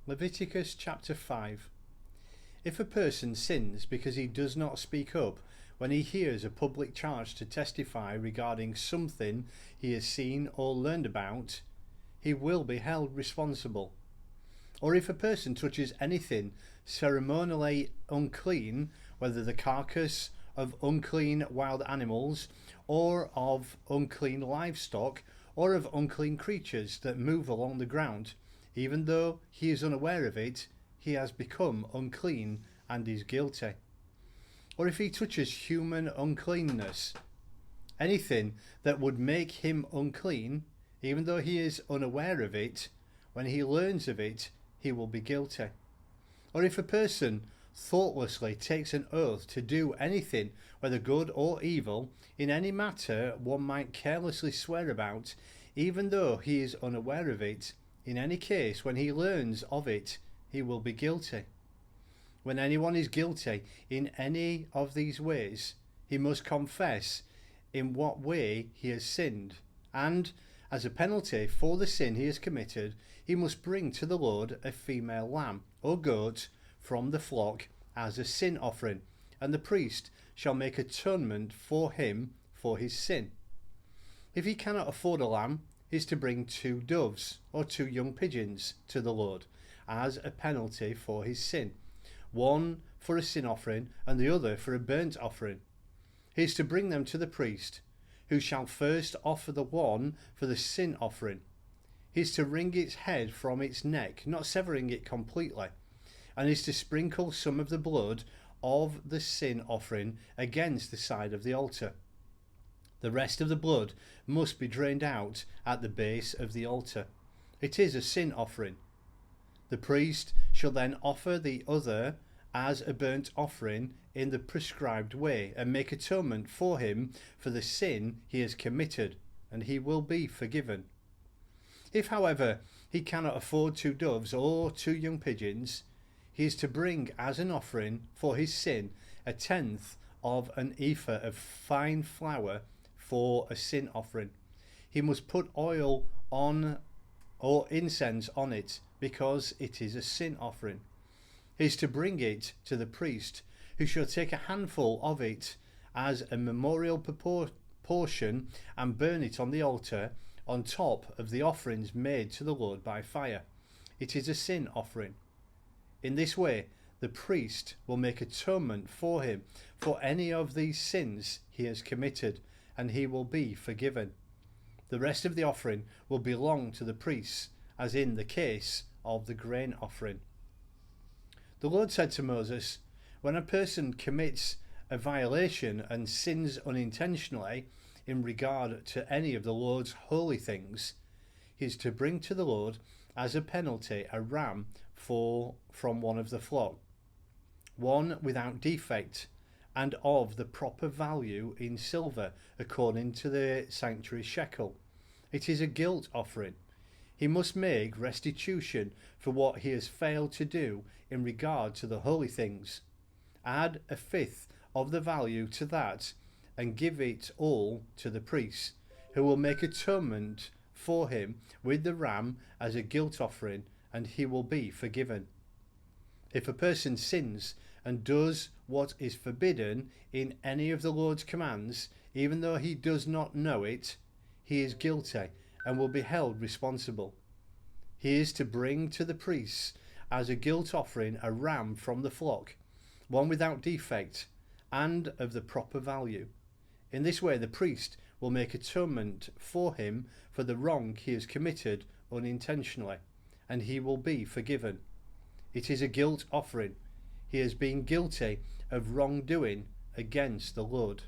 Leviticus chapter 5. If a person sins because he does not speak up when he hears a public charge to testify regarding something he has seen or learned about, he will be held responsible. Or if a person touches anything ceremonially unclean, whether the carcass of unclean wild animals, or of unclean livestock, or of unclean creatures that move along the ground, even though he is unaware of it, he has become unclean and is guilty. Or if he touches human uncleanness, anything that would make him unclean, even though he is unaware of it, when he learns of it, he will be guilty. Or if a person thoughtlessly takes an oath to do anything, whether good or evil, in any matter one might carelessly swear about, even though he is unaware of it, in any case, when he learns of it, he will be guilty. When anyone is guilty in any of these ways, he must confess in what way he has sinned, and, as a penalty for the sin he has committed, he must bring to the Lord a female lamb or goat from the flock as a sin offering, and the priest shall make atonement for him for his sin. If he cannot afford a lamb, he is to bring 2 doves or 2 young pigeons to the Lord as a penalty for his sin, one for a sin offering and the other for a burnt offering. He is to bring them to the priest, who shall first offer the one for the sin offering. He is to wring its head from its neck, not severing it completely, and is to sprinkle some of the blood of the sin offering against the side of the altar. The rest of the blood must be drained out at the base of the altar. It is a sin offering. The priest shall then offer the other as a burnt offering in the prescribed way, and make atonement for him for the sin he has committed, and he will be forgiven. If, however, he cannot afford 2 doves or 2 young pigeons, he is to bring as an offering for his sin 1/10 of an ephah of fine flour for a sin offering. He must put oil on or incense on it, because it is a sin offering. He is to bring it to the priest, who shall take a handful of it as a memorial portion and burn it on the altar on top of the offerings made to the Lord by fire. It is a sin offering. In this way, the priest will make atonement for him for any of these sins he has committed, and he will be forgiven. The rest of the offering will belong to the priests, as in the case of the grain offering. The Lord said to Moses, when a person commits a violation and sins unintentionally in regard to any of the Lord's holy things, he is to bring to the Lord as a penalty a ram from one of the flock, one without defect and of the proper value in silver, according to the sanctuary shekel. It is a guilt offering. He must make restitution for what he has failed to do in regard to the holy things. Add 1/5 of the value to that and give it all to the priest, who will make atonement for him with the ram as a guilt offering, and he will be forgiven. If a person sins and does what is forbidden in any of the Lord's commands, even though he does not know it, he is guilty and will be held responsible. He is to bring to the priests as a guilt offering a ram from the flock, one without defect and of the proper value. In this way, the priest will make atonement for him for the wrong he has committed unintentionally, and he will be forgiven. It is a guilt offering. He has been guilty of wrongdoing against the Lord.